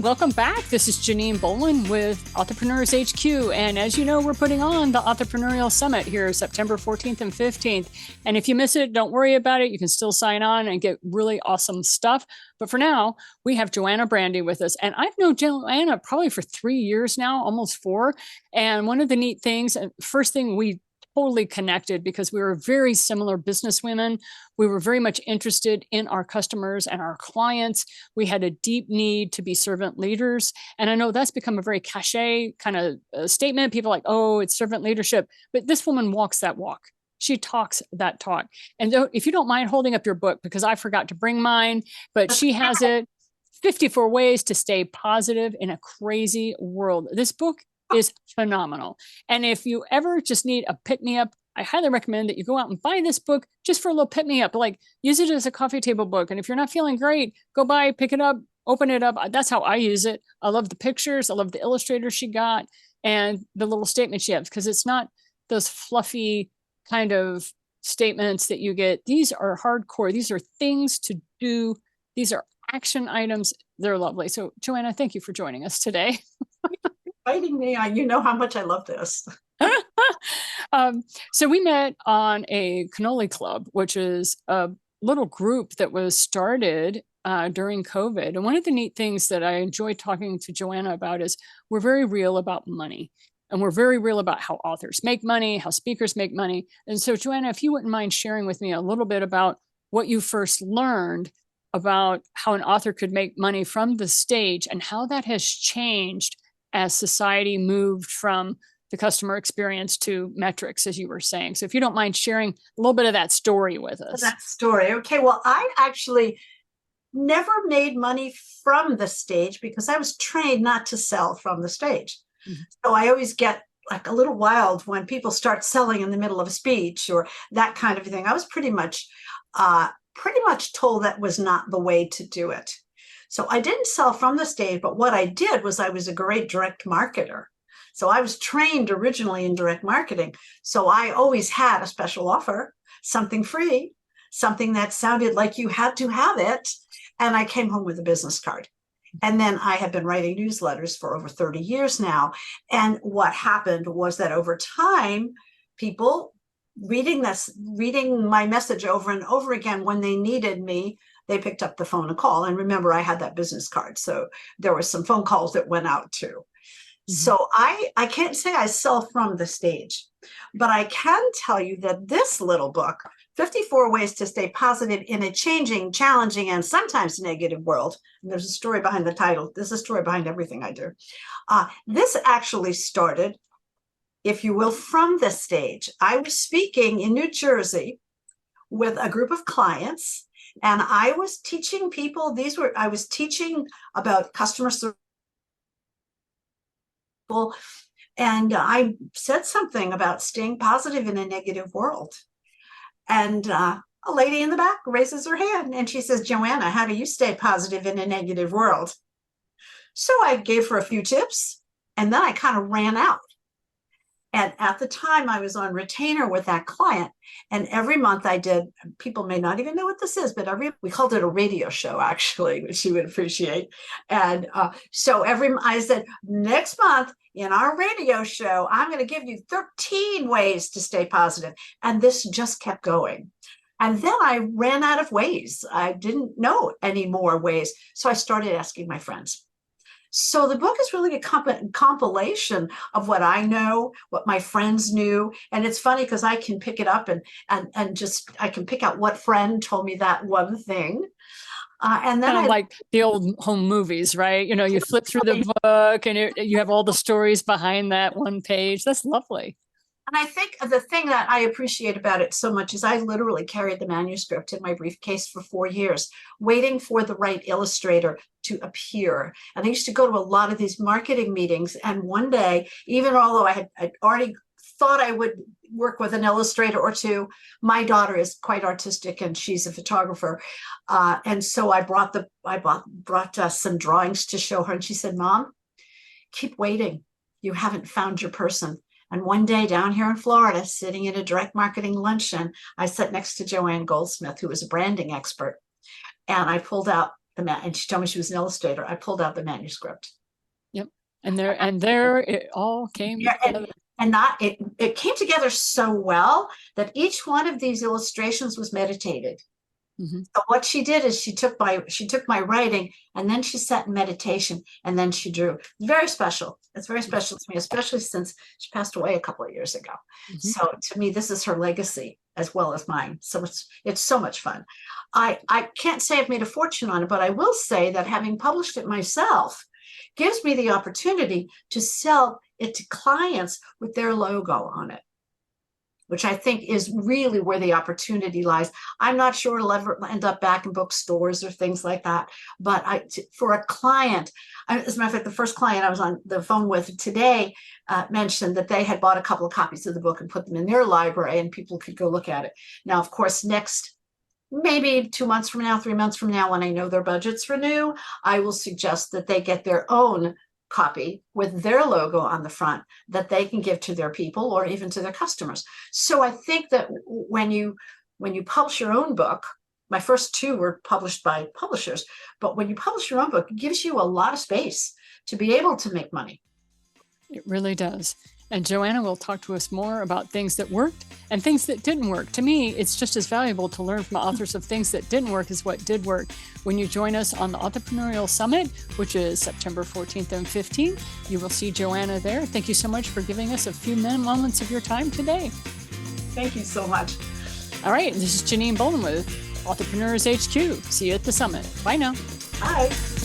welcome back. This is Janine Bolin with Authorpreneurs HQ. And as you know, we're putting on the Authorpreneurial Summit here September 14th and 15th. And if you miss it, don't worry about it. You can still sign on and get really awesome stuff. But for now, we have JoAnna Brandi with us. And I've known JoAnna probably for 3 years now, almost 4. And one of the neat things, first thing, we totally connected because we were very similar businesswomen. We were very much interested in our customers and our clients. We had a deep need to be servant leaders. And I know that's become a very cliche kind of statement. People are like, oh, it's servant leadership. But this woman walks that walk. She talks that talk. And if you don't mind holding up your book, because I forgot to bring mine, but she has it, 54 Ways to Stay Positive in a Crazy World. This book is phenomenal. And if you ever just need a pick-me-up, I highly recommend that you go out and buy this book just for a little pick-me-up. Like, use it as a coffee table book. And if you're not feeling great, go buy, pick it up, open it up. That's how I use it. I love the pictures. I love the illustrators she got and the little statements she has, because it's not those fluffy kind of statements that you get. These are hardcore. These are things to do. These are action items. They're lovely. So, JoAnna, thank you for joining us today. Inviting me on. You know how much I love this. So we met on a cannoli club, which is a little group that was started during COVID. And one of the neat things that I enjoy talking to JoAnna about is we're very real about money. And we're very real about how authors make money, how speakers make money. And so, JoAnna, if you wouldn't mind sharing with me a little bit about what you first learned about how an author could make money from the stage and how that has changed as society moved from the customer experience to metrics, as you were saying. So if you don't mind sharing a little bit of that story with us. That story. Okay. Well, I actually never made money from the stage because I was trained not to sell from the stage. Mm-hmm. So I always get like a little wild when people start selling in the middle of a speech or that kind of thing. I was pretty much told that was not the way to do it. So I didn't sell from the stage, but what I did was I was a great direct marketer. So I was trained originally in direct marketing. So I always had a special offer, something free, something that sounded like you had to have it. And I came home with a business card. And then I have been writing newsletters for over 30 years now. And what happened was that over time, people reading my message over and over again when they needed me, they picked up the phone and call. And remember, I had that business card. So there were some phone calls that went out too. Mm-hmm. So I can't say I sell from the stage, but I can tell you that this little book, 54 Ways to Stay Positive in a Changing, Challenging, and Sometimes Negative World. And there's a story behind the title. There's a story behind everything I do. This actually started, if you will, from the stage. I was speaking in New Jersey with a group of clients. And I was teaching people, I was teaching about customer service. And I said something about staying positive in a negative world. And a lady in the back raises her hand and she says, JoAnna, how do you stay positive in a negative world? So I gave her a few tips and then I kind of ran out. And at the time I was on retainer with that client, and every month I did, people may not even know what this is, but we called it a radio show actually, which you would appreciate. And so I said, next month in our radio show, I'm going to give you 13 ways to stay positive. And this just kept going. And then I ran out of ways. I didn't know any more ways. So I started asking my friends. So the book is really a compilation of what I know, what my friends knew. And it's funny because I can pick it up and I can pick out what friend told me that one thing. And then kind of like the old home movies, right? You know, you flip through the book and you have all the stories behind that one page. That's lovely. And I think the thing that I appreciate about it so much is I literally carried the manuscript in my briefcase for 4 years, waiting for the right illustrator to appear. And I used to go to a lot of these marketing meetings. And one day, even although I'd already thought I would work with an illustrator or two, my daughter is quite artistic and she's a photographer. And so I brought some drawings to show her. And she said, Mom, keep waiting. You haven't found your person. And one day down here in Florida, sitting in a direct marketing luncheon, I sat next to Joanne Goldsmith, who was a branding expert. And I pulled out and she told me she was an illustrator. I pulled out the manuscript. Yep. And there it all came together. And it came together so well that each one of these illustrations was meditated. Mm-hmm. So what she did is she took my writing and then she sat in meditation and then she drew. Very special. It's very special to me, especially since she passed away a couple of years ago. Mm-hmm. So to me, this is her legacy as well as mine. So it's so much fun. I can't say I've made a fortune on it, but I will say that having published it myself gives me the opportunity to sell it to clients with their logo on it, which I think is really where the opportunity lies. I'm not sure it'll ever end up back in bookstores or things like that. But for a client, as a matter of fact, the first client I was on the phone with today mentioned that they had bought a couple of copies of the book and put them in their library and people could go look at it. Now, of course, maybe 2 months from now, 3 months from now, when I know their budgets renew, I will suggest that they get their own copy with their logo on the front that they can give to their people or even to their customers. So I think that when you publish your own book, my first 2 were published by publishers, but when you publish your own book, it gives you a lot of space to be able to make money. It really does. And JoAnna will talk to us more about things that worked and things that didn't work. To me, it's just as valuable to learn from authors of things that didn't work as what did work. When you join us on the Authorpreneurial Summit, which is September 14th and 15th, you will see JoAnna there. Thank you so much for giving us a few moments of your time today. Thank you so much. All right, this is Janine Bolin with Authorpreneurs HQ. See you at the summit. Bye now. Bye.